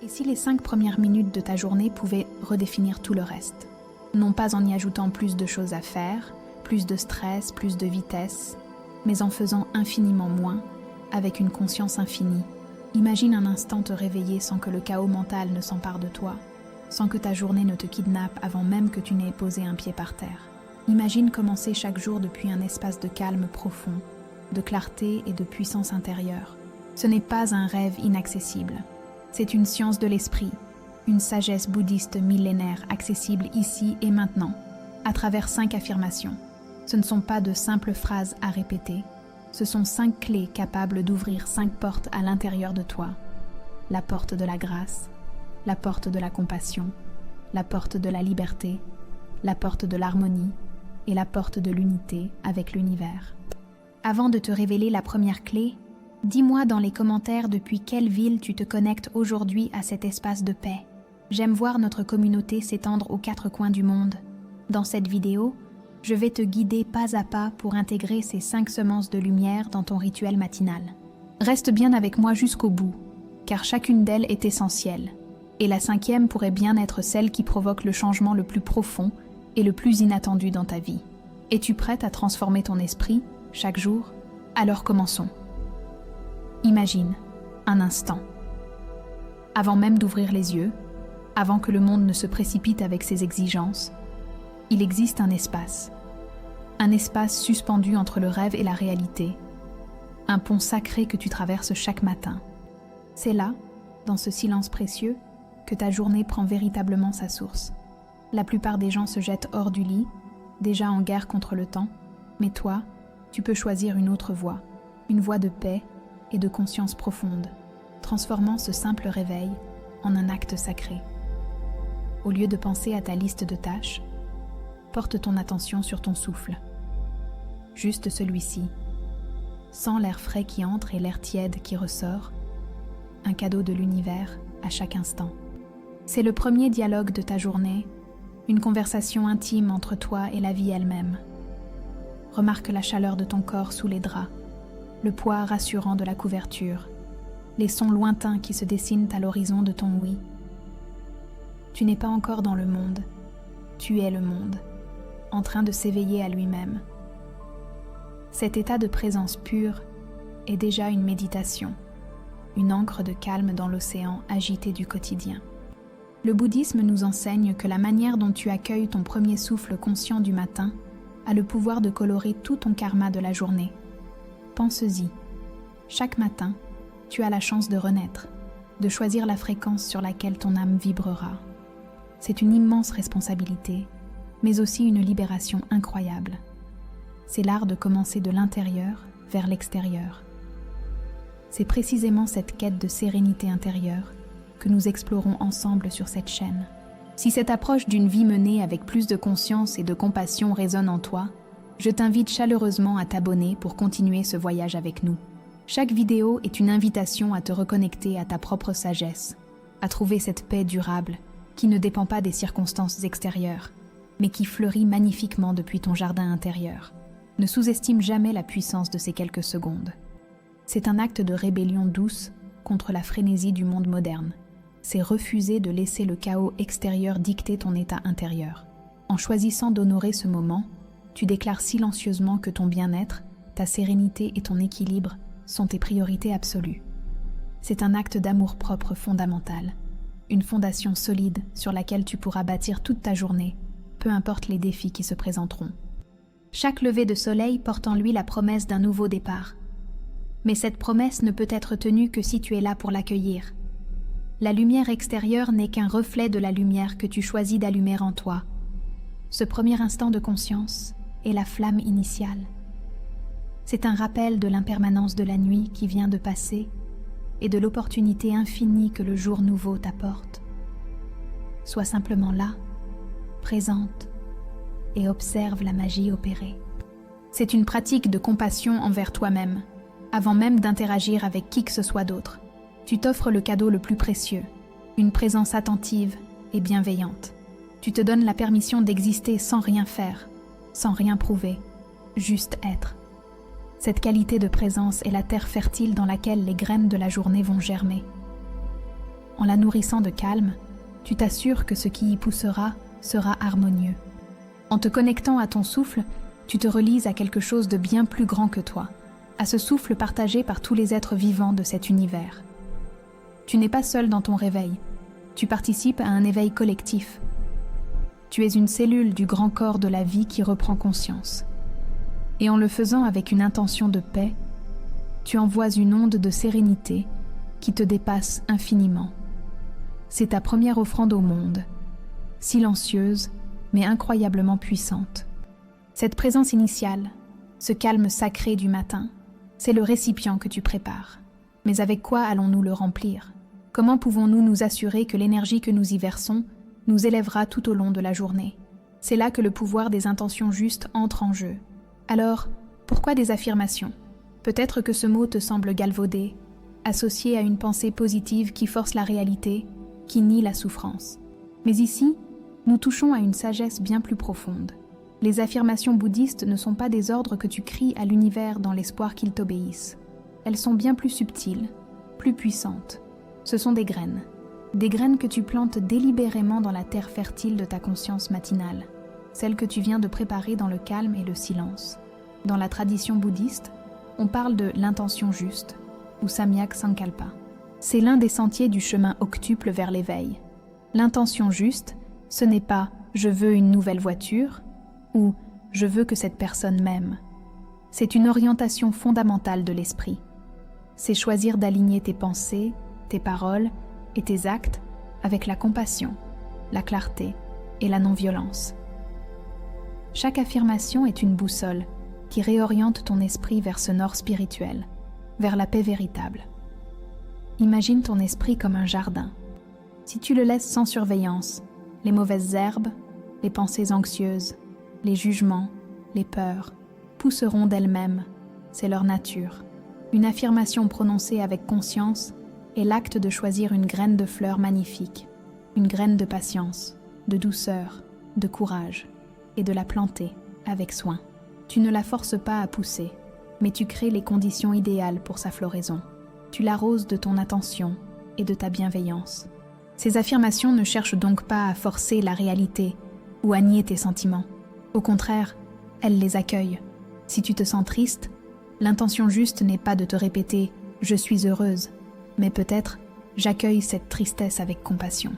Et si les 5 premières minutes de ta journée pouvaient redéfinir tout le reste? Non pas en y ajoutant plus de choses à faire, plus de stress, plus de vitesse, mais en faisant infiniment moins, avec une conscience infinie. Imagine un instant te réveiller sans que le chaos mental ne s'empare de toi, sans que ta journée ne te kidnappe avant même que tu n'aies posé un pied par terre. Imagine commencer chaque jour depuis un espace de calme profond, de clarté et de puissance intérieure. Ce n'est pas un rêve inaccessible. C'est une science de l'esprit, une sagesse bouddhiste millénaire accessible ici et maintenant, à travers 5 affirmations. Ce ne sont pas de simples phrases à répéter, ce sont 5 clés capables d'ouvrir 5 portes à l'intérieur de toi. La porte de la grâce, la porte de la compassion, la porte de la liberté, la porte de l'harmonie et la porte de l'unité avec l'univers. Avant de te révéler la première clé, dis-moi dans les commentaires depuis quelle ville tu te connectes aujourd'hui à cet espace de paix. J'aime voir notre communauté s'étendre aux 4 coins du monde. Dans cette vidéo, je vais te guider pas à pas pour intégrer ces 5 semences de lumière dans ton rituel matinal. Reste bien avec moi jusqu'au bout, car chacune d'elles est essentielle. Et la 5e pourrait bien être celle qui provoque le changement le plus profond et le plus inattendu dans ta vie. Es-tu prête à transformer ton esprit chaque jour? Alors commençons. Imagine, un instant. Avant même d'ouvrir les yeux, avant que le monde ne se précipite avec ses exigences, il existe un espace suspendu entre le rêve et la réalité, un pont sacré que tu traverses chaque matin. C'est là, dans ce silence précieux, que ta journée prend véritablement sa source. La plupart des gens se jettent hors du lit, déjà en guerre contre le temps, mais toi, tu peux choisir une autre voie, une voie de paix et de conscience profonde, transformant ce simple réveil en un acte sacré. Au lieu de penser à ta liste de tâches, porte ton attention sur ton souffle. Juste celui-ci. Sens l'air frais qui entre et l'air tiède qui ressort, un cadeau de l'univers à chaque instant. C'est le premier dialogue de ta journée, une conversation intime entre toi et la vie elle-même. Remarque la chaleur de ton corps sous les draps, le poids rassurant de la couverture, les sons lointains qui se dessinent à l'horizon de ton oui. Tu n'es pas encore dans le monde, tu es le monde, en train de s'éveiller à lui-même. Cet état de présence pure est déjà une méditation, une ancre de calme dans l'océan agité du quotidien. Le bouddhisme nous enseigne que la manière dont tu accueilles ton premier souffle conscient du matin a le pouvoir de colorer tout ton karma de la journée. Pense-y. Chaque matin, tu as la chance de renaître, de choisir la fréquence sur laquelle ton âme vibrera. C'est une immense responsabilité, mais aussi une libération incroyable. C'est l'art de commencer de l'intérieur vers l'extérieur. C'est précisément cette quête de sérénité intérieure que nous explorons ensemble sur cette chaîne. Si cette approche d'une vie menée avec plus de conscience et de compassion résonne en toi, je t'invite chaleureusement à t'abonner pour continuer ce voyage avec nous. Chaque vidéo est une invitation à te reconnecter à ta propre sagesse, à trouver cette paix durable qui ne dépend pas des circonstances extérieures, mais qui fleurit magnifiquement depuis ton jardin intérieur. Ne sous-estime jamais la puissance de ces quelques secondes. C'est un acte de rébellion douce contre la frénésie du monde moderne. C'est refuser de laisser le chaos extérieur dicter ton état intérieur. En choisissant d'honorer ce moment, tu déclares silencieusement que ton bien-être, ta sérénité et ton équilibre sont tes priorités absolues. C'est un acte d'amour-propre fondamental, une fondation solide sur laquelle tu pourras bâtir toute ta journée, peu importe les défis qui se présenteront. Chaque lever de soleil porte en lui la promesse d'un nouveau départ. Mais cette promesse ne peut être tenue que si tu es là pour l'accueillir. La lumière extérieure n'est qu'un reflet de la lumière que tu choisis d'allumer en toi. Ce premier instant de conscience est la flamme initiale. C'est un rappel de l'impermanence de la nuit qui vient de passer et de l'opportunité infinie que le jour nouveau t'apporte. Sois simplement là, présente, et observe la magie opérer. C'est une pratique de compassion envers toi-même, avant même d'interagir avec qui que ce soit d'autre. Tu t'offres le cadeau le plus précieux, une présence attentive et bienveillante. Tu te donnes la permission d'exister sans rien faire, sans rien prouver, juste être. Cette qualité de présence est la terre fertile dans laquelle les graines de la journée vont germer. En la nourrissant de calme, tu t'assures que ce qui y poussera sera harmonieux. En te connectant à ton souffle, tu te relies à quelque chose de bien plus grand que toi, à ce souffle partagé par tous les êtres vivants de cet univers. Tu n'es pas seul dans ton réveil, tu participes à un éveil collectif. Tu es une cellule du grand corps de la vie qui reprend conscience. Et en le faisant avec une intention de paix, tu envoies une onde de sérénité qui te dépasse infiniment. C'est ta première offrande au monde, silencieuse mais incroyablement puissante. Cette présence initiale, ce calme sacré du matin, c'est le récipient que tu prépares. Mais avec quoi allons-nous le remplir? Comment pouvons-nous nous assurer que l'énergie que nous y versons nous élèvera tout au long de la journée? C'est là que le pouvoir des intentions justes entre en jeu. Alors, pourquoi des affirmations? Peut-être que ce mot te semble galvaudé, associé à une pensée positive qui force la réalité, qui nie la souffrance. Mais ici, nous touchons à une sagesse bien plus profonde. Les affirmations bouddhistes ne sont pas des ordres que tu cries à l'univers dans l'espoir qu'il t'obéisse. Elles sont bien plus subtiles, plus puissantes. Ce sont des graines que tu plantes délibérément dans la terre fertile de ta conscience matinale, celle que tu viens de préparer dans le calme et le silence. Dans la tradition bouddhiste, on parle de l'intention juste, ou Samyak Sankalpa. C'est l'un des sentiers du chemin octuple vers l'éveil. L'intention juste, ce n'est pas « je veux une nouvelle voiture » ou « je veux que cette personne m'aime ». C'est une orientation fondamentale de l'esprit. C'est choisir d'aligner tes pensées, tes paroles et tes actes avec la compassion, la clarté et la non-violence. Chaque affirmation est une boussole qui réoriente ton esprit vers ce nord spirituel, vers la paix véritable. Imagine ton esprit comme un jardin. Si tu le laisses sans surveillance, les mauvaises herbes, les pensées anxieuses, les jugements, les peurs, pousseront d'elles-mêmes, c'est leur nature. Une affirmation prononcée avec conscience est l'acte de choisir une graine de fleur magnifique, une graine de patience, de douceur, de courage, et de la planter avec soin. Tu ne la forces pas à pousser, mais tu crées les conditions idéales pour sa floraison. Tu l'arroses de ton attention et de ta bienveillance. Ces affirmations ne cherchent donc pas à forcer la réalité ou à nier tes sentiments. Au contraire, elles les accueillent. Si tu te sens triste, l'intention juste n'est pas de te répéter « je suis heureuse », mais peut-être « j'accueille cette tristesse avec compassion ».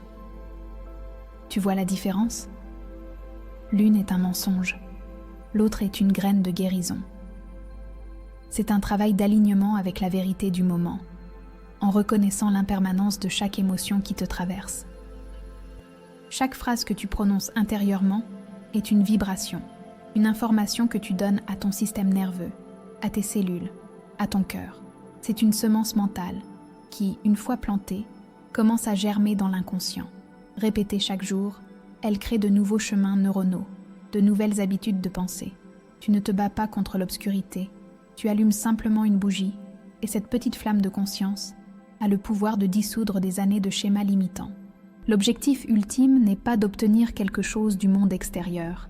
Tu vois la différence? L'une est un mensonge, l'autre est une graine de guérison. C'est un travail d'alignement avec la vérité du moment, en reconnaissant l'impermanence de chaque émotion qui te traverse. Chaque phrase que tu prononces intérieurement est une vibration, une information que tu donnes à ton système nerveux, à tes cellules, à ton cœur. C'est une semence mentale qui, une fois plantée, commence à germer dans l'inconscient. Répétée chaque jour, elle crée de nouveaux chemins neuronaux, de nouvelles habitudes de pensée. Tu ne te bats pas contre l'obscurité, tu allumes simplement une bougie, et cette petite flamme de conscience a le pouvoir de dissoudre des années de schémas limitants. L'objectif ultime n'est pas d'obtenir quelque chose du monde extérieur,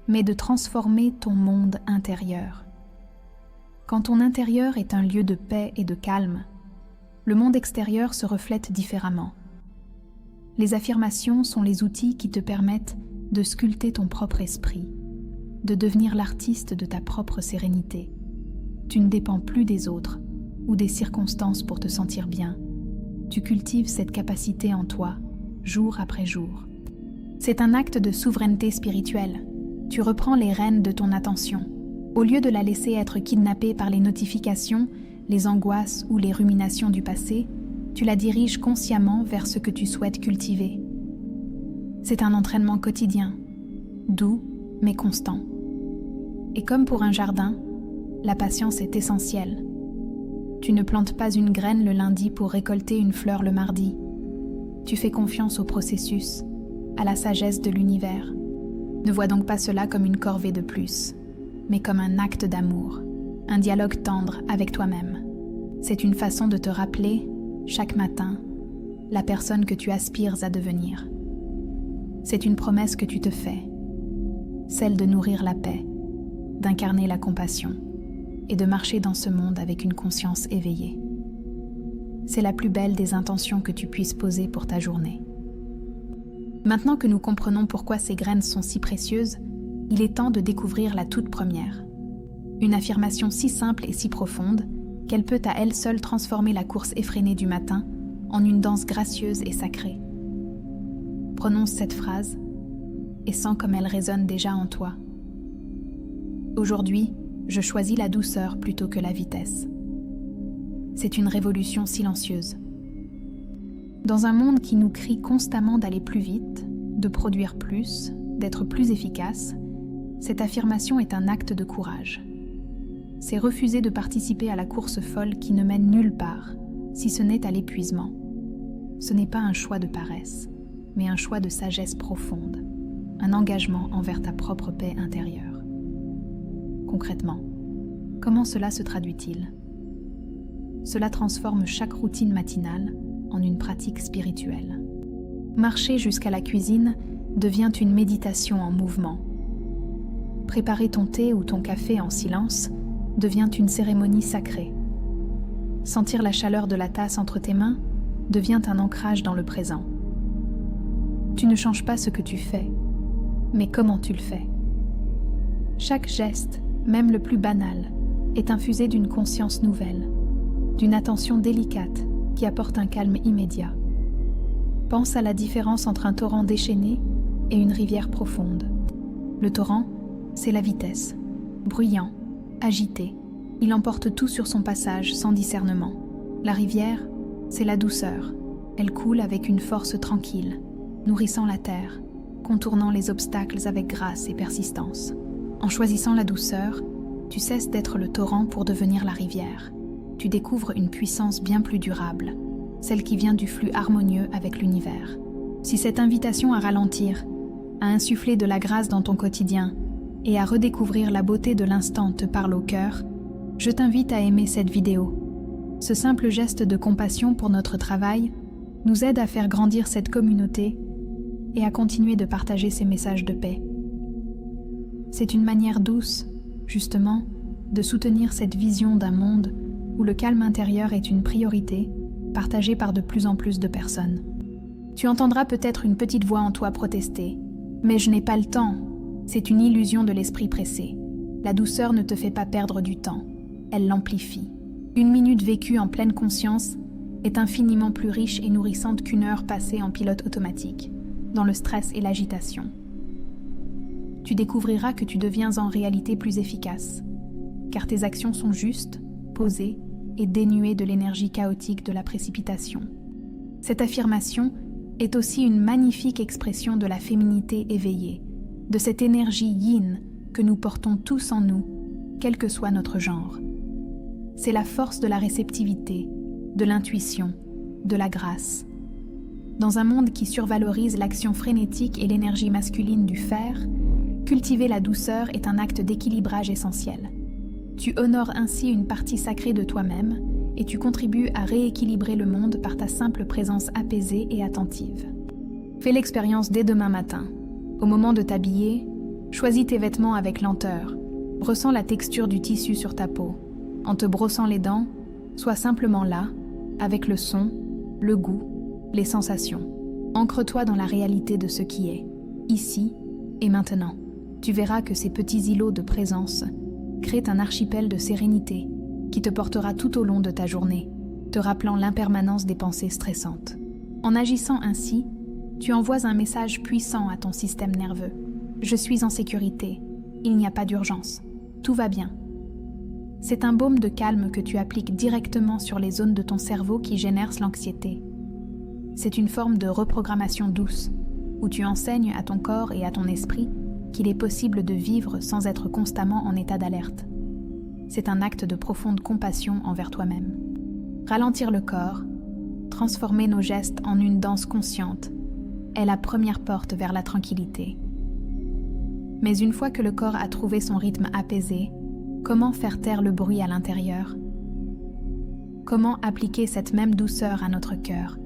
mais de transformer ton monde intérieur. Quand ton intérieur est un lieu de paix et de calme, le monde extérieur se reflète différemment. Les affirmations sont les outils qui te permettent de sculpter ton propre esprit, de devenir l'artiste de ta propre sérénité. Tu ne dépends plus des autres ou des circonstances pour te sentir bien. Tu cultives cette capacité en toi, jour après jour. C'est un acte de souveraineté spirituelle. Tu reprends les rênes de ton attention. Au lieu de la laisser être kidnappée par les notifications, les angoisses ou les ruminations du passé, tu la diriges consciemment vers ce que tu souhaites cultiver. C'est un entraînement quotidien, doux mais constant. Et comme pour un jardin, la patience est essentielle. Tu ne plantes pas une graine le lundi pour récolter une fleur le mardi. Tu fais confiance au processus, à la sagesse de l'univers. Ne vois donc pas cela comme une corvée de plus, mais comme un acte d'amour, un dialogue tendre avec toi-même. C'est une façon de te rappeler, chaque matin, la personne que tu aspires à devenir. C'est une promesse que tu te fais, celle de nourrir la paix, d'incarner la compassion et de marcher dans ce monde avec une conscience éveillée. c'est la plus belle des intentions que tu puisses poser pour ta journée. Maintenant que nous comprenons pourquoi ces graines sont si précieuses, il est temps de découvrir la toute première. Une affirmation si simple et si profonde qu'elle peut à elle seule transformer la course effrénée du matin en une danse gracieuse et sacrée. Prononce cette phrase et sens comme elle résonne déjà en toi. Aujourd'hui, je choisis la douceur plutôt que la vitesse. C'est une révolution silencieuse. Dans un monde qui nous crie constamment d'aller plus vite, de produire plus, d'être plus efficace, cette affirmation est un acte de courage. C'est refuser de participer à la course folle qui ne mène nulle part, si ce n'est à l'épuisement. Ce n'est pas un choix de paresse, mais un choix de sagesse profonde, un engagement envers ta propre paix intérieure. Concrètement, comment cela se traduit-il ? Cela transforme chaque routine matinale en une pratique spirituelle. Marcher jusqu'à la cuisine devient une méditation en mouvement. Préparer ton thé ou ton café en silence devient une cérémonie sacrée. Sentir la chaleur de la tasse entre tes mains devient un ancrage dans le présent. Tu ne changes pas ce que tu fais, mais comment tu le fais. Chaque geste, même le plus banal, est infusé d'une conscience nouvelle, d'une attention délicate qui apporte un calme immédiat. Pense à la différence entre un torrent déchaîné et une rivière profonde. Le torrent, c'est la vitesse. Bruyant, agité, il emporte tout sur son passage sans discernement. La rivière, c'est la douceur. Elle coule avec une force tranquille, nourrissant la terre, contournant les obstacles avec grâce et persistance. En choisissant la douceur, tu cesses d'être le torrent pour devenir la rivière. Tu découvres une puissance bien plus durable, celle qui vient du flux harmonieux avec l'univers. Si cette invitation à ralentir, à insuffler de la grâce dans ton quotidien et à redécouvrir la beauté de l'instant te parle au cœur, je t'invite à aimer cette vidéo. Ce simple geste de compassion pour notre travail nous aide à faire grandir cette communauté et à continuer de partager ces messages de paix. C'est une manière douce, justement, de soutenir cette vision d'un monde où le calme intérieur est une priorité, partagée par de plus en plus de personnes. Tu entendras peut-être une petite voix en toi protester. « Mais je n'ai pas le temps !» C'est une illusion de l'esprit pressé. La douceur ne te fait pas perdre du temps, elle l'amplifie. Une minute vécue en pleine conscience est infiniment plus riche et nourrissante qu'une heure passée en pilote automatique, dans le stress et l'agitation. Tu découvriras que tu deviens en réalité plus efficace, car tes actions sont justes, posées et dénuées de l'énergie chaotique de la précipitation. Cette affirmation est aussi une magnifique expression de la féminité éveillée, de cette énergie yin que nous portons tous en nous, quel que soit notre genre. C'est la force de la réceptivité, de l'intuition, de la grâce. Dans un monde qui survalorise l'action frénétique et l'énergie masculine du faire, cultiver la douceur est un acte d'équilibrage essentiel. Tu honores ainsi une partie sacrée de toi-même et tu contribues à rééquilibrer le monde par ta simple présence apaisée et attentive. Fais l'expérience dès demain matin. Au moment de t'habiller, choisis tes vêtements avec lenteur. Ressens la texture du tissu sur ta peau. En te brossant les dents, sois simplement là, avec le son, le goût, les sensations. Ancre-toi dans la réalité de ce qui est, ici et maintenant. Tu verras que ces petits îlots de présence créent un archipel de sérénité qui te portera tout au long de ta journée, te rappelant l'impermanence des pensées stressantes. En agissant ainsi, tu envoies un message puissant à ton système nerveux. Je suis en sécurité, il n'y a pas d'urgence, tout va bien. C'est un baume de calme que tu appliques directement sur les zones de ton cerveau qui génèrent l'anxiété. C'est une forme de reprogrammation douce, où tu enseignes à ton corps et à ton esprit qu'il est possible de vivre sans être constamment en état d'alerte. C'est un acte de profonde compassion envers toi-même. Ralentir le corps, transformer nos gestes en une danse consciente, est la première porte vers la tranquillité. Mais une fois que le corps a trouvé son rythme apaisé, comment faire taire le bruit à l'intérieur ? Comment appliquer cette même douceur à notre cœur,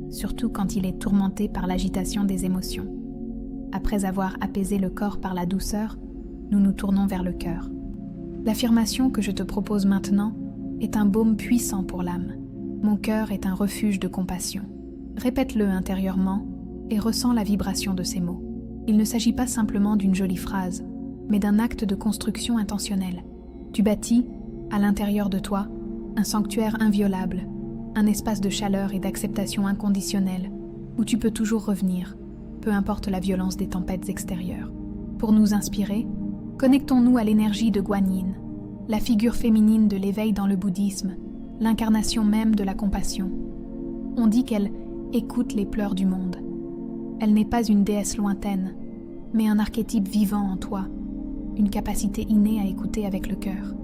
surtout quand il est tourmenté par l'agitation des émotions ? Après avoir apaisé le corps par la douceur, nous nous tournons vers le cœur. L'affirmation que je te propose maintenant est un baume puissant pour l'âme. Mon cœur est un refuge de compassion. Répète-le intérieurement et ressens la vibration de ces mots. Il ne s'agit pas simplement d'une jolie phrase, mais d'un acte de construction intentionnelle. Tu bâtis, à l'intérieur de toi, un sanctuaire inviolable, un espace de chaleur et d'acceptation inconditionnelle, où tu peux toujours revenir, peu importe la violence des tempêtes extérieures. Pour nous inspirer, connectons-nous à l'énergie de Guan Yin, la figure féminine de l'éveil dans le bouddhisme, l'incarnation même de la compassion. On dit qu'elle écoute les pleurs du monde. Elle n'est pas une déesse lointaine, mais un archétype vivant en toi, une capacité innée à écouter avec le cœur.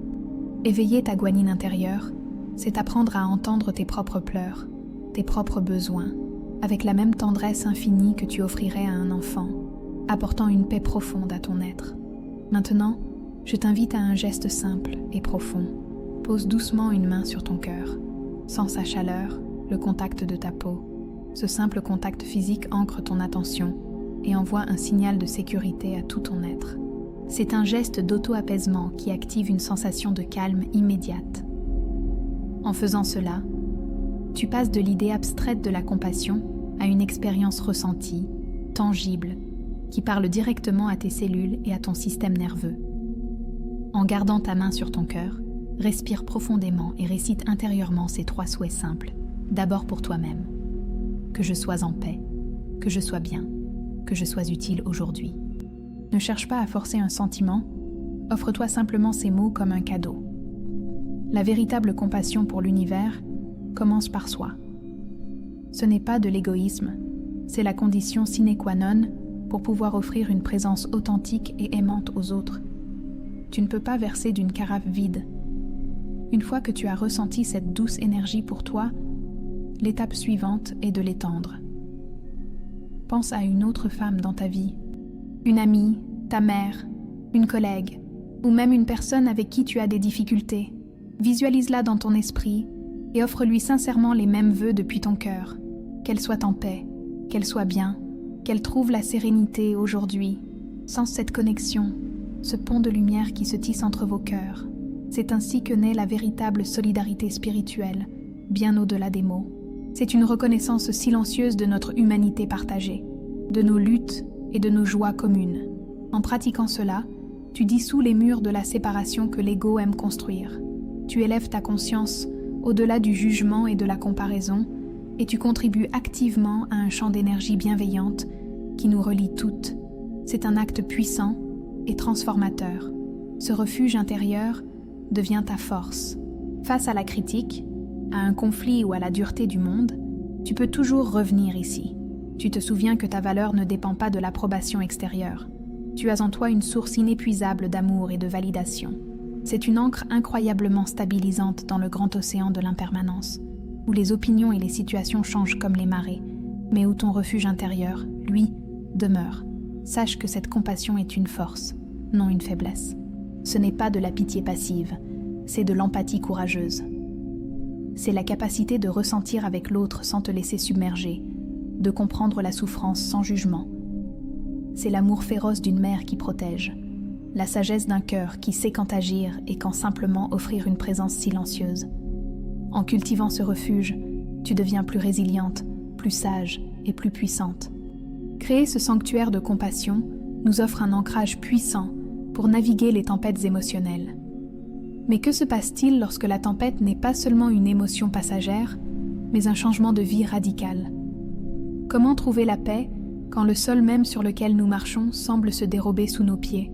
Éveiller ta Guan Yin intérieure, c'est apprendre à entendre tes propres pleurs, tes propres besoins, avec la même tendresse infinie que tu offrirais à un enfant, apportant une paix profonde à ton être. Maintenant, je t'invite à un geste simple et profond. Pose doucement une main sur ton cœur. Sens sa chaleur, le contact de ta peau. Ce simple contact physique ancre ton attention et envoie un signal de sécurité à tout ton être. C'est un geste d'auto-apaisement qui active une sensation de calme immédiate. En faisant cela, tu passes de l'idée abstraite de la compassion à une expérience ressentie, tangible, qui parle directement à tes cellules et à ton système nerveux. En gardant ta main sur ton cœur, respire profondément et récite intérieurement ces 3 souhaits simples. D'abord pour toi-même. Que je sois en paix, que je sois bien, que je sois utile aujourd'hui. Ne cherche pas à forcer un sentiment, offre-toi simplement ces mots comme un cadeau. La véritable compassion pour l'univers commence par soi. Ce n'est pas de l'égoïsme, c'est la condition sine qua non pour pouvoir offrir une présence authentique et aimante aux autres. Tu ne peux pas verser d'une carafe vide. Une fois que tu as ressenti cette douce énergie pour toi, l'étape suivante est de l'étendre. Pense à une autre femme dans ta vie, une amie, ta mère, une collègue, ou même une personne avec qui tu as des difficultés. Visualise-la dans ton esprit et offre-lui sincèrement les mêmes vœux depuis ton cœur. Qu'elle soit en paix, qu'elle soit bien, qu'elle trouve la sérénité aujourd'hui. Sens cette connexion, ce pont de lumière qui se tisse entre vos cœurs. C'est ainsi que naît la véritable solidarité spirituelle, bien au-delà des mots. C'est une reconnaissance silencieuse de notre humanité partagée, de nos luttes et de nos joies communes. En pratiquant cela, tu dissous les murs de la séparation que l'ego aime construire. Tu élèves ta conscience au-delà du jugement et de la comparaison, et tu contribues activement à un champ d'énergie bienveillante qui nous relie toutes. C'est un acte puissant et transformateur. Ce refuge intérieur devient ta force. Face à la critique, à un conflit ou à la dureté du monde, tu peux toujours revenir ici. Tu te souviens que ta valeur ne dépend pas de l'approbation extérieure. Tu as en toi une source inépuisable d'amour et de validation. C'est une ancre incroyablement stabilisante dans le grand océan de l'impermanence, où les opinions et les situations changent comme les marées, mais où ton refuge intérieur, lui, demeure. Sache que cette compassion est une force, non une faiblesse. Ce n'est pas de la pitié passive, c'est de l'empathie courageuse. C'est la capacité de ressentir avec l'autre sans te laisser submerger, de comprendre la souffrance sans jugement. C'est l'amour féroce d'une mère qui protège, la sagesse d'un cœur qui sait quand agir et quand simplement offrir une présence silencieuse. En cultivant ce refuge, tu deviens plus résiliente, plus sage et plus puissante. Créer ce sanctuaire de compassion nous offre un ancrage puissant pour naviguer les tempêtes émotionnelles. Mais que se passe-t-il lorsque la tempête n'est pas seulement une émotion passagère, mais un changement de vie radical? Comment trouver la paix quand le sol même sur lequel nous marchons semble se dérober sous nos pieds?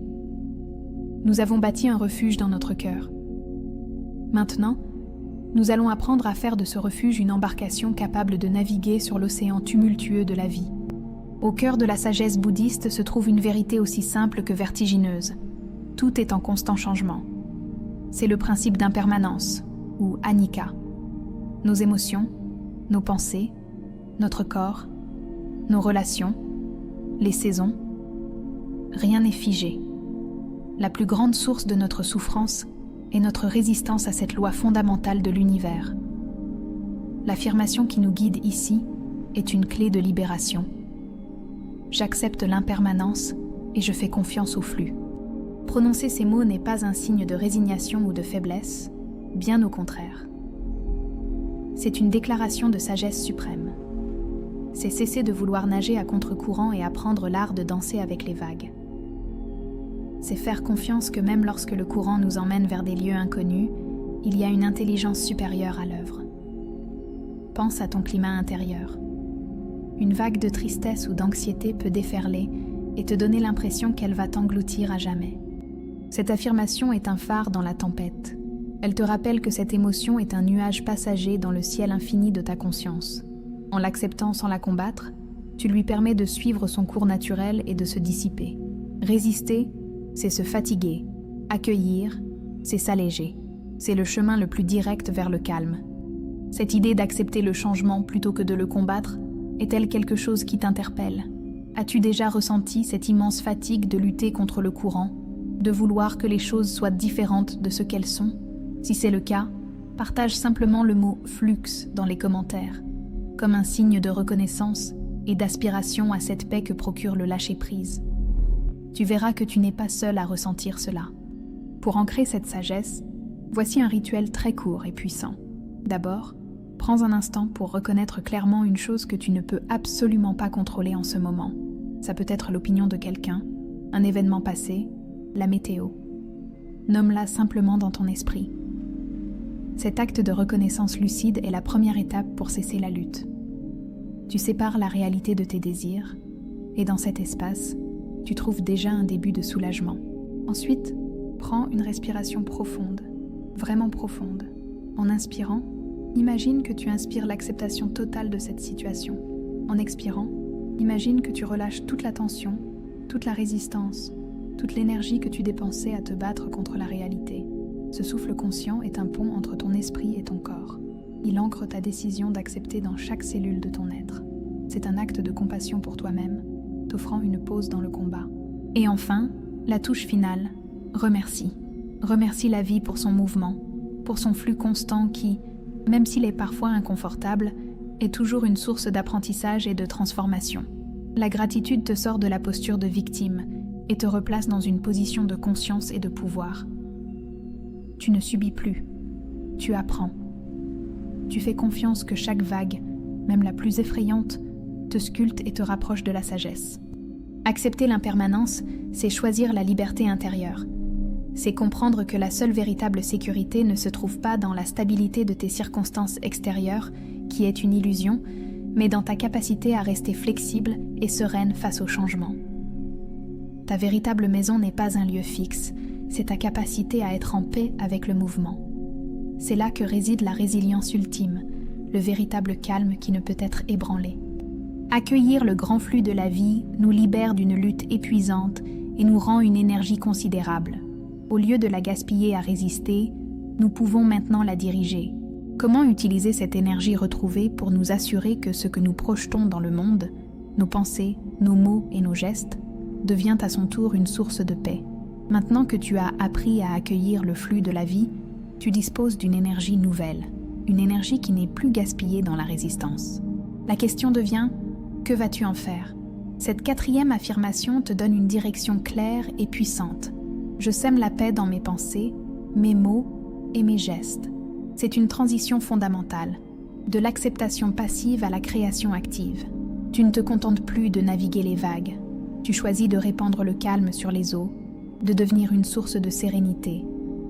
Nous avons bâti un refuge dans notre cœur. Maintenant, nous allons apprendre à faire de ce refuge une embarcation capable de naviguer sur l'océan tumultueux de la vie. Au cœur de la sagesse bouddhiste se trouve une vérité aussi simple que vertigineuse. Tout est en constant changement. C'est le principe d'impermanence, ou anicca. Nos émotions, nos pensées, notre corps, nos relations, les saisons, rien n'est figé. La plus grande source de notre souffrance est notre résistance à cette loi fondamentale de l'univers. L'affirmation qui nous guide ici est une clé de libération. J'accepte l'impermanence et je fais confiance au flux. Prononcer ces mots n'est pas un signe de résignation ou de faiblesse, bien au contraire. c'est une déclaration de sagesse suprême. C'est cesser de vouloir nager à contre-courant et apprendre l'art de danser avec les vagues. C'est faire confiance que même lorsque le courant nous emmène vers des lieux inconnus, il y a une intelligence supérieure à l'œuvre. Pense à ton climat intérieur. Une vague de tristesse ou d'anxiété peut déferler et te donner l'impression qu'elle va t'engloutir à jamais. Cette affirmation est un phare dans la tempête. Elle te rappelle que cette émotion est un nuage passager dans le ciel infini de ta conscience. En l'acceptant sans la combattre, tu lui permets de suivre son cours naturel et de se dissiper. Résister, c'est se fatiguer. Accueillir, c'est s'alléger. C'est le chemin le plus direct vers le calme. Cette idée d'accepter le changement plutôt que de le combattre est-elle quelque chose qui t'interpelle? As-tu déjà ressenti cette immense fatigue de lutter contre le courant, de vouloir que les choses soient différentes de ce qu'elles sont? Si c'est le cas, partage simplement le mot « flux » dans les commentaires, comme un signe de reconnaissance et d'aspiration à cette paix que procure le lâcher-prise. Tu verras que tu n'es pas seul à ressentir cela. Pour ancrer cette sagesse, voici un rituel très court et puissant. D'abord, prends un instant pour reconnaître clairement une chose que tu ne peux absolument pas contrôler en ce moment. Ça peut être l'opinion de quelqu'un, un événement passé, la météo. Nomme-la simplement dans ton esprit. Cet acte de reconnaissance lucide est la première étape pour cesser la lutte. Tu sépares la réalité de tes désirs, et dans cet espace, tu trouves déjà un début de soulagement. Ensuite, prends une respiration profonde, vraiment profonde. En inspirant, imagine que tu inspires l'acceptation totale de cette situation. En expirant, imagine que tu relâches toute la tension, toute la résistance, toute l'énergie que tu dépensais à te battre contre la réalité. Ce souffle conscient est un pont entre ton esprit et ton corps. Il ancre ta décision d'accepter dans chaque cellule de ton être. C'est un acte de compassion pour toi-même, t'offrant une pause dans le combat. Et enfin, la touche finale, remercie. Remercie la vie pour son mouvement, pour son flux constant qui, même s'il est parfois inconfortable, est toujours une source d'apprentissage et de transformation. La gratitude te sort de la posture de victime et te replace dans une position de conscience et de pouvoir. Tu ne subis plus, tu apprends. Tu fais confiance que chaque vague, même la plus effrayante, te sculpte et te rapproche de la sagesse. Accepter l'impermanence, c'est choisir la liberté intérieure. C'est comprendre que la seule véritable sécurité ne se trouve pas dans la stabilité de tes circonstances extérieures, qui est une illusion, mais dans ta capacité à rester flexible et sereine face au changement. Ta véritable maison n'est pas un lieu fixe, c'est ta capacité à être en paix avec le mouvement. C'est là que réside la résilience ultime, le véritable calme qui ne peut être ébranlé. Accueillir le grand flux de la vie nous libère d'une lutte épuisante et nous rend une énergie considérable. Au lieu de la gaspiller à résister, nous pouvons maintenant la diriger. Comment utiliser cette énergie retrouvée pour nous assurer que ce que nous projetons dans le monde, nos pensées, nos mots et nos gestes, devient à son tour une source de paix? Maintenant que tu as appris à accueillir le flux de la vie, tu disposes d'une énergie nouvelle, une énergie qui n'est plus gaspillée dans la résistance. La question devient, que vas-tu en faire? Cette quatrième affirmation te donne une direction claire et puissante. Je sème la paix dans mes pensées, mes mots et mes gestes. C'est une transition fondamentale, de l'acceptation passive à la création active. Tu ne te contentes plus de naviguer les vagues. Tu choisis de répandre le calme sur les eaux, de devenir une source de sérénité.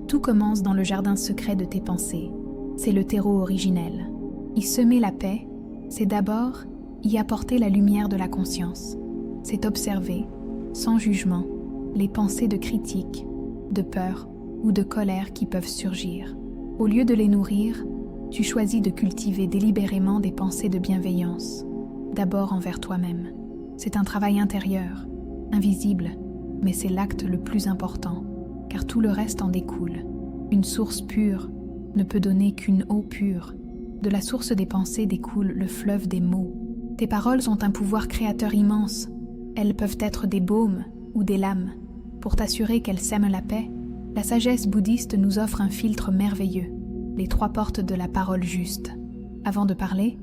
Tout commence dans le jardin secret de tes pensées. C'est le terreau originel. Y semer la paix, c'est d'abord y apporter la lumière de la conscience. C'est observer, sans jugement, les pensées de critique, de peur ou de colère qui peuvent surgir. Au lieu de les nourrir, tu choisis de cultiver délibérément des pensées de bienveillance, d'abord envers toi-même. C'est un travail intérieur, invisible, mais c'est l'acte le plus important, car tout le reste en découle. Une source pure ne peut donner qu'une eau pure. De la source des pensées découle le fleuve des mots. Tes paroles ont un pouvoir créateur immense. Elles peuvent être des baumes ou des lames. Pour t'assurer qu'elles sèment la paix, la sagesse bouddhiste nous offre un filtre merveilleux, les 3 portes de la parole juste. Avant de parler,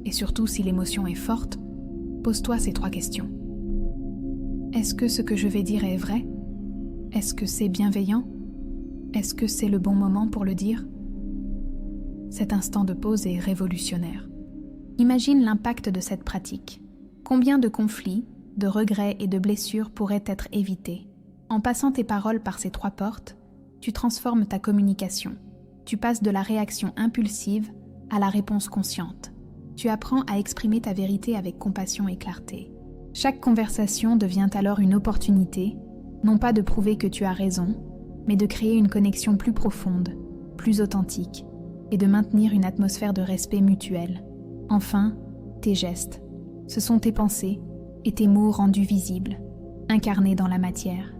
et surtout si l'émotion est forte, pose-toi ces 3 questions. Est-ce que ce que je vais dire est vrai? Est-ce que c'est bienveillant? Est-ce que c'est le bon moment pour le dire? Cet instant de pause est révolutionnaire. Imagine l'impact de cette pratique. Combien de conflits, de regrets et de blessures pourraient être évités? En passant tes paroles par ces 3 portes, tu transformes ta communication. Tu passes de la réaction impulsive à la réponse consciente. Tu apprends à exprimer ta vérité avec compassion et clarté. Chaque conversation devient alors une opportunité, non pas de prouver que tu as raison, mais de créer une connexion plus profonde, plus authentique, et de maintenir une atmosphère de respect mutuel. Enfin, tes gestes. Ce sont tes pensées et tes mots rendus visibles, incarnés dans la matière.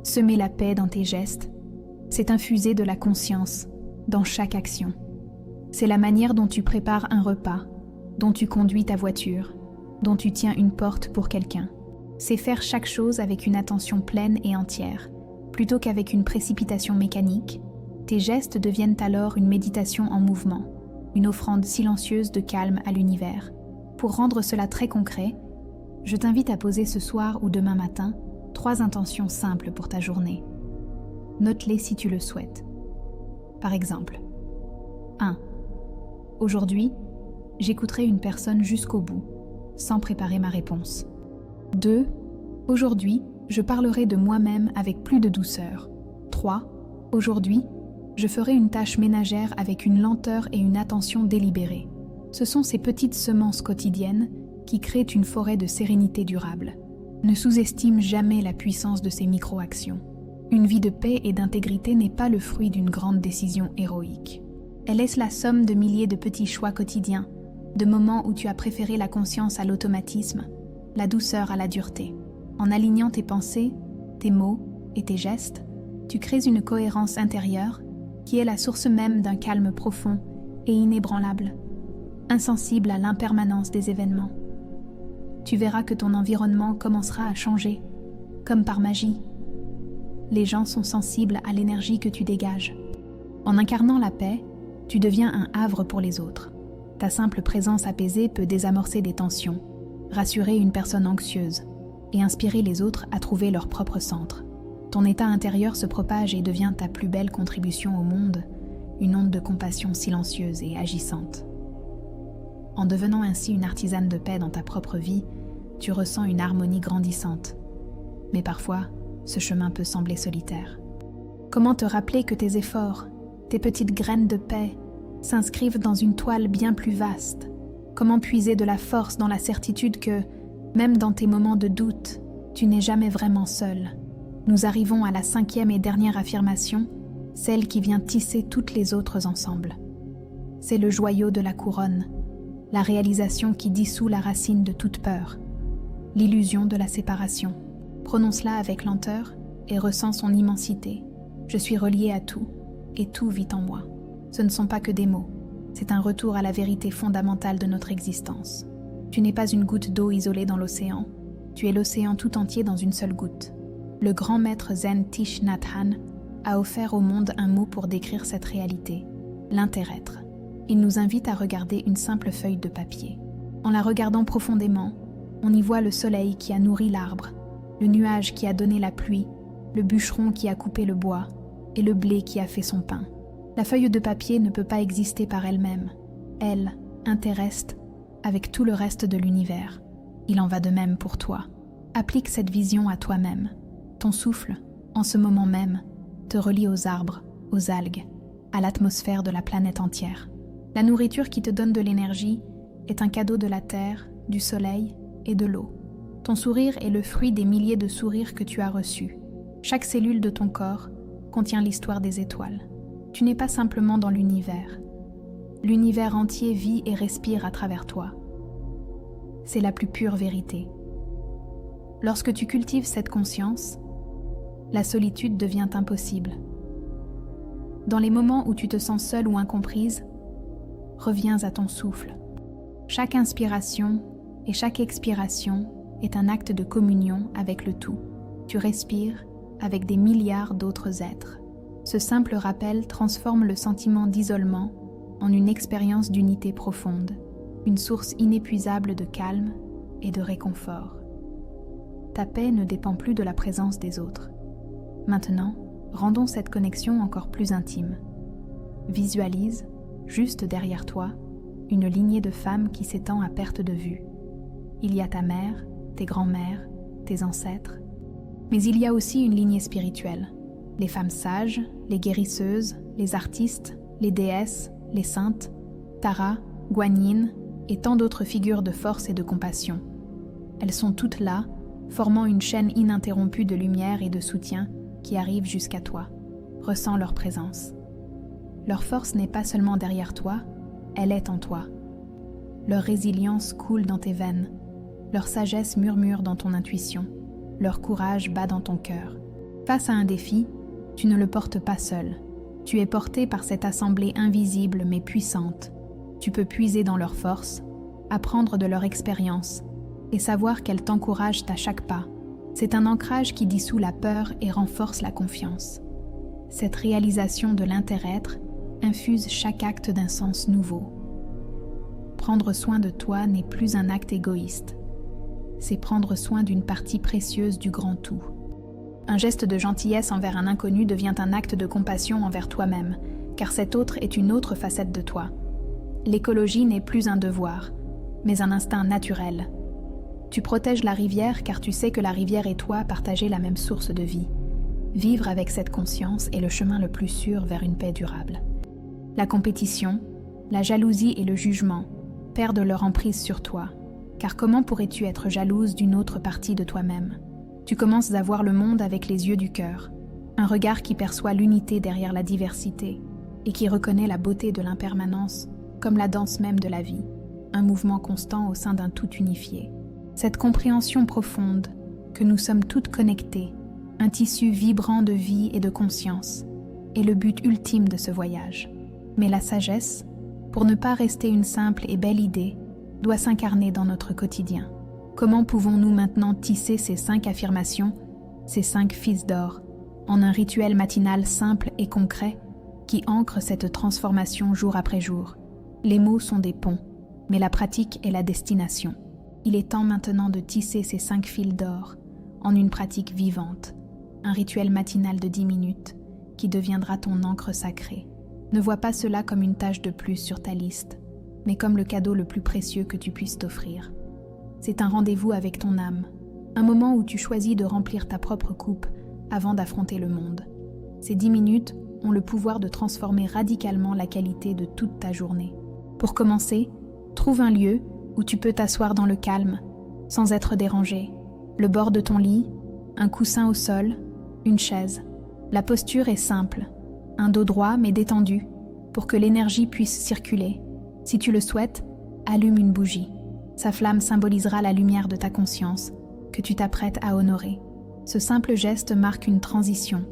Semer la paix dans tes gestes, c'est infuser de la conscience dans chaque action. C'est la manière dont tu prépares un repas, dont tu conduis ta voiture, dont tu tiens une porte pour quelqu'un. C'est faire chaque chose avec une attention pleine et entière, plutôt qu'avec une précipitation mécanique. Tes gestes deviennent alors une méditation en mouvement, une offrande silencieuse de calme à l'univers. Pour rendre cela très concret, je t'invite à poser ce soir ou demain matin 3 intentions simples pour ta journée. Note-les si tu le souhaites. Par exemple, 1. Aujourd'hui, j'écouterai une personne jusqu'au bout, sans préparer ma réponse. 2. Aujourd'hui, je parlerai de moi-même avec plus de douceur. 3. Aujourd'hui, je ferai une tâche ménagère avec une lenteur et une attention délibérée. Ce sont ces petites semences quotidiennes qui créent une forêt de sérénité durable. Ne sous-estime jamais la puissance de ces micro-actions. Une vie de paix et d'intégrité n'est pas le fruit d'une grande décision héroïque. Elle est la somme de milliers de petits choix quotidiens, de moments où tu as préféré la conscience à l'automatisme, la douceur à la dureté. En alignant tes pensées, tes mots et tes gestes, tu crées une cohérence intérieure qui est la source même d'un calme profond et inébranlable, insensible à l'impermanence des événements. Tu verras que ton environnement commencera à changer, comme par magie. Les gens sont sensibles à l'énergie que tu dégages. En incarnant la paix, tu deviens un havre pour les autres. Ta simple présence apaisée peut désamorcer des tensions, rassurer une personne anxieuse et inspirer les autres à trouver leur propre centre. Ton état intérieur se propage et devient ta plus belle contribution au monde, une onde de compassion silencieuse et agissante. En devenant ainsi une artisane de paix dans ta propre vie, tu ressens une harmonie grandissante. Mais parfois, ce chemin peut sembler solitaire. Comment te rappeler que tes efforts, tes petites graines de paix, s'inscrivent dans une toile bien plus vaste? Comment puiser de la force dans la certitude que, même dans tes moments de doute, tu n'es jamais vraiment seul? Nous arrivons à la 5e et dernière affirmation, celle qui vient tisser toutes les autres ensemble. C'est le joyau de la couronne, la réalisation qui dissout la racine de toute peur, l'illusion de la séparation. Prononce-la avec lenteur et ressens son immensité. Je suis relié à tout, et tout vit en moi. Ce ne sont pas que des mots, c'est un retour à la vérité fondamentale de notre existence. Tu n'es pas une goutte d'eau isolée dans l'océan, tu es l'océan tout entier dans une seule goutte. Le grand maître zen Thich Nhat Hanh a offert au monde un mot pour décrire cette réalité, l'interêtre. Il nous invite à regarder une simple feuille de papier. En la regardant profondément, on y voit le soleil qui a nourri l'arbre, le nuage qui a donné la pluie, le bûcheron qui a coupé le bois et le blé qui a fait son pain. La feuille de papier ne peut pas exister par elle-même. Elle interreste avec tout le reste de l'univers. Il en va de même pour toi. Applique cette vision à toi-même. Ton souffle, en ce moment même, te relie aux arbres, aux algues, à l'atmosphère de la planète entière. La nourriture qui te donne de l'énergie est un cadeau de la terre, du soleil et de l'eau. Ton sourire est le fruit des milliers de sourires que tu as reçus. Chaque cellule de ton corps contient l'histoire des étoiles. Tu n'es pas simplement dans l'univers. L'univers entier vit et respire à travers toi. C'est la plus pure vérité. Lorsque tu cultives cette conscience, la solitude devient impossible. Dans les moments où tu te sens seule ou incomprise, reviens à ton souffle. Chaque inspiration et chaque expiration est un acte de communion avec le tout. Tu respires avec des milliards d'autres êtres. Ce simple rappel transforme le sentiment d'isolement en une expérience d'unité profonde, une source inépuisable de calme et de réconfort. Ta paix ne dépend plus de la présence des autres. Maintenant, rendons cette connexion encore plus intime. Visualise juste derrière toi, une lignée de femmes qui s'étend à perte de vue. Il y a ta mère, tes grands-mères, tes ancêtres. Mais il y a aussi une lignée spirituelle. Les femmes sages, les guérisseuses, les artistes, les déesses, les saintes, Tara, Guanyin et tant d'autres figures de force et de compassion. Elles sont toutes là, formant une chaîne ininterrompue de lumière et de soutien qui arrive jusqu'à toi. Ressens leur présence. Leur force n'est pas seulement derrière toi, elle est en toi. Leur résilience coule dans tes veines. Leur sagesse murmure dans ton intuition. Leur courage bat dans ton cœur. Face à un défi, tu ne le portes pas seul. Tu es porté par cette assemblée invisible mais puissante. Tu peux puiser dans leur force, apprendre de leur expérience et savoir qu'elles t'encouragent à chaque pas. C'est un ancrage qui dissout la peur et renforce la confiance. Cette réalisation de l'inter-être infuse chaque acte d'un sens nouveau. Prendre soin de toi n'est plus un acte égoïste. C'est prendre soin d'une partie précieuse du grand tout. Un geste de gentillesse envers un inconnu devient un acte de compassion envers toi-même, car cet autre est une autre facette de toi. L'écologie n'est plus un devoir, mais un instinct naturel. Tu protèges la rivière car tu sais que la rivière et toi partagez la même source de vie. Vivre avec cette conscience est le chemin le plus sûr vers une paix durable. La compétition, la jalousie et le jugement perdent leur emprise sur toi, car comment pourrais-tu être jalouse d'une autre partie de toi-même ? Tu commences à voir le monde avec les yeux du cœur, un regard qui perçoit l'unité derrière la diversité et qui reconnaît la beauté de l'impermanence comme la danse même de la vie, un mouvement constant au sein d'un tout unifié. Cette compréhension profonde que nous sommes toutes connectées, un tissu vibrant de vie et de conscience, est le but ultime de ce voyage. Mais la sagesse, pour ne pas rester une simple et belle idée, doit s'incarner dans notre quotidien. Comment pouvons-nous maintenant tisser ces 5 affirmations, ces 5 fils d'or, en un rituel matinal simple et concret qui ancre cette transformation jour après jour? Les mots sont des ponts, mais la pratique est la destination. Il est temps maintenant de tisser ces 5 fils d'or en une pratique vivante, un rituel matinal de 10 minutes qui deviendra ton encre sacrée. Ne vois pas cela comme une tâche de plus sur ta liste, mais comme le cadeau le plus précieux que tu puisses t'offrir. C'est un rendez-vous avec ton âme, un moment où tu choisis de remplir ta propre coupe avant d'affronter le monde. Ces 10 minutes ont le pouvoir de transformer radicalement la qualité de toute ta journée. Pour commencer, trouve un lieu où tu peux t'asseoir dans le calme, sans être dérangé. Le bord de ton lit, un coussin au sol, une chaise. La posture est simple, un dos droit mais détendu, pour que l'énergie puisse circuler. Si tu le souhaites, allume une bougie. Sa flamme symbolisera la lumière de ta conscience, que tu t'apprêtes à honorer. Ce simple geste marque une transition,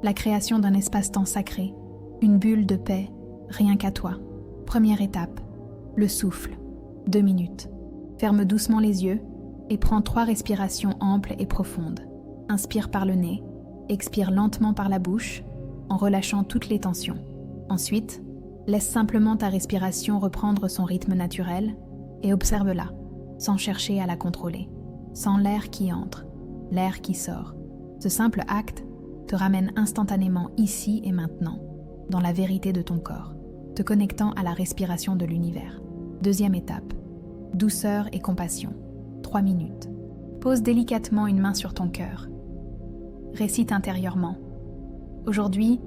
la création d'un espace-temps sacré, une bulle de paix, rien qu'à toi. Première étape, le souffle. 2 minutes. Ferme doucement les yeux et prends 3 respirations amples et profondes. Inspire par le nez, expire lentement par la bouche, en relâchant toutes les tensions. Ensuite, laisse simplement ta respiration reprendre son rythme naturel et observe-la, sans chercher à la contrôler. Sens l'air qui entre, l'air qui sort. Ce simple acte te ramène instantanément ici et maintenant, dans la vérité de ton corps, te connectant à la respiration de l'univers. Deuxième étape, douceur et compassion. 3 minutes. Pose délicatement une main sur ton cœur. Récite intérieurement. Aujourd'hui,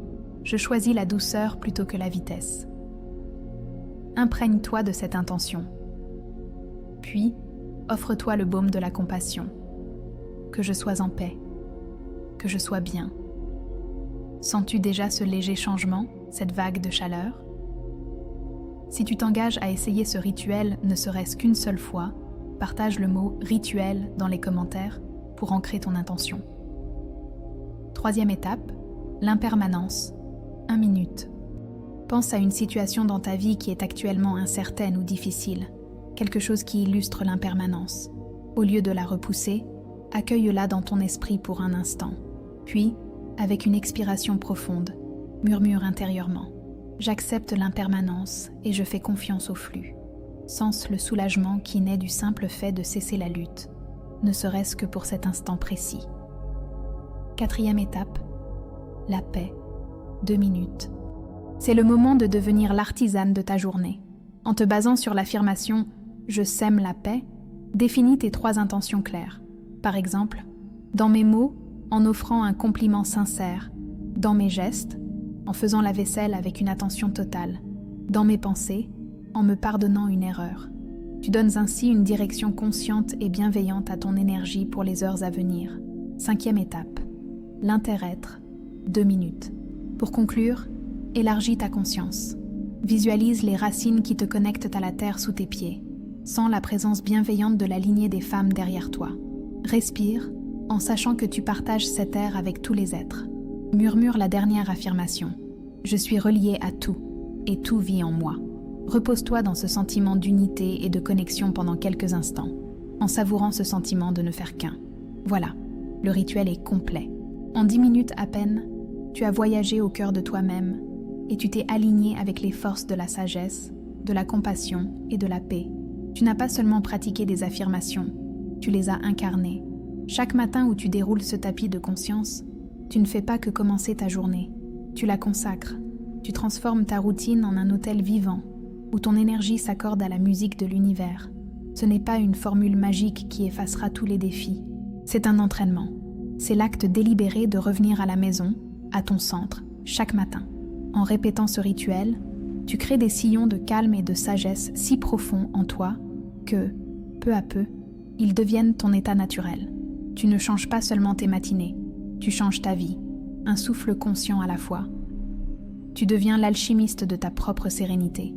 je choisis la douceur plutôt que la vitesse. Imprègne-toi de cette intention. Puis, offre-toi le baume de la compassion. Que je sois en paix. Que je sois bien. Sens-tu déjà ce léger changement, cette vague de chaleur ? Si tu t'engages à essayer ce rituel ne serait-ce qu'une seule fois, partage le mot « rituel » dans les commentaires pour ancrer ton intention. Troisième étape, l'impermanence. 1 minute. Pense à une situation dans ta vie qui est actuellement incertaine ou difficile, quelque chose qui illustre l'impermanence. Au lieu de la repousser, accueille-la dans ton esprit pour un instant. Puis, avec une expiration profonde, murmure intérieurement. J'accepte l'impermanence et je fais confiance au flux. Sens le soulagement qui naît du simple fait de cesser la lutte, ne serait-ce que pour cet instant précis. Quatrième étape, la paix. 2 minutes. C'est le moment de devenir l'artisane de ta journée. En te basant sur l'affirmation « Je sème la paix », définis tes 3 intentions claires. Par exemple, dans mes mots, en offrant un compliment sincère. Dans mes gestes, en faisant la vaisselle avec une attention totale. Dans mes pensées, en me pardonnant une erreur. Tu donnes ainsi une direction consciente et bienveillante à ton énergie pour les heures à venir. 5e étape, l'inter-être, 2 minutes. Pour conclure, élargis ta conscience. Visualise les racines qui te connectent à la terre sous tes pieds. Sens la présence bienveillante de la lignée des femmes derrière toi. Respire en sachant que tu partages cette air avec tous les êtres. Murmure la dernière affirmation. Je suis relié à tout et tout vit en moi. Repose-toi dans ce sentiment d'unité et de connexion pendant quelques instants, en savourant ce sentiment de ne faire qu'un. Voilà, le rituel est complet. En 10 minutes à peine, tu as voyagé au cœur de toi-même et tu t'es aligné avec les forces de la sagesse, de la compassion et de la paix. Tu n'as pas seulement pratiqué des affirmations, tu les as incarnées. Chaque matin où tu déroules ce tapis de conscience, tu ne fais pas que commencer ta journée, tu la consacres. Tu transformes ta routine en un hôtel vivant, où ton énergie s'accorde à la musique de l'univers. Ce n'est pas une formule magique qui effacera tous les défis. C'est un entraînement. C'est l'acte délibéré de revenir à la maison, à ton centre, chaque matin. En répétant ce rituel, tu crées des sillons de calme et de sagesse si profonds en toi que, peu à peu, ils deviennent ton état naturel. Tu ne changes pas seulement tes matinées, tu changes ta vie, un souffle conscient à la fois. Tu deviens l'alchimiste de ta propre sérénité.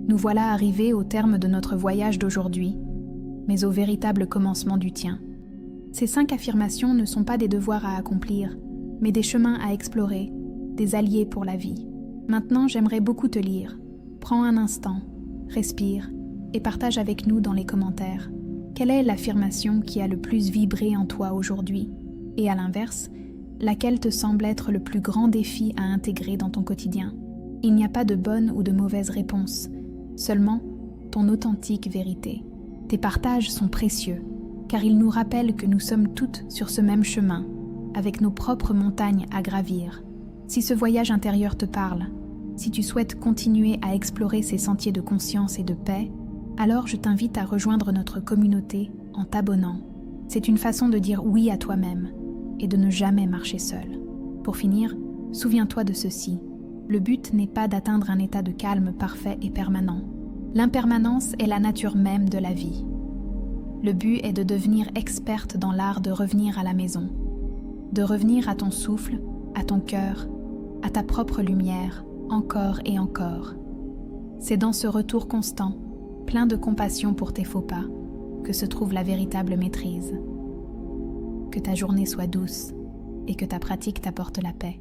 Nous voilà arrivés au terme de notre voyage d'aujourd'hui, mais au véritable commencement du tien. Ces 5 affirmations ne sont pas des devoirs à accomplir, mais des chemins à explorer, des alliés pour la vie. Maintenant, j'aimerais beaucoup te lire. Prends un instant, respire et partage avec nous dans les commentaires. Quelle est l'affirmation qui a le plus vibré en toi aujourd'hui? Et à l'inverse, laquelle te semble être le plus grand défi à intégrer dans ton quotidien? Il n'y a pas de bonne ou de mauvaise réponse, seulement ton authentique vérité. Tes partages sont précieux, car ils nous rappellent que nous sommes toutes sur ce même chemin, avec nos propres montagnes à gravir. Si ce voyage intérieur te parle, si tu souhaites continuer à explorer ces sentiers de conscience et de paix, alors je t'invite à rejoindre notre communauté en t'abonnant. C'est une façon de dire oui à toi-même et de ne jamais marcher seul. Pour finir, souviens-toi de ceci. Le but n'est pas d'atteindre un état de calme parfait et permanent. L'impermanence est la nature même de la vie. Le but est de devenir experte dans l'art de revenir à la maison, de revenir à ton souffle, à ton cœur, à ta propre lumière, encore et encore. C'est dans ce retour constant, plein de compassion pour tes faux pas, que se trouve la véritable maîtrise. Que ta journée soit douce et que ta pratique t'apporte la paix.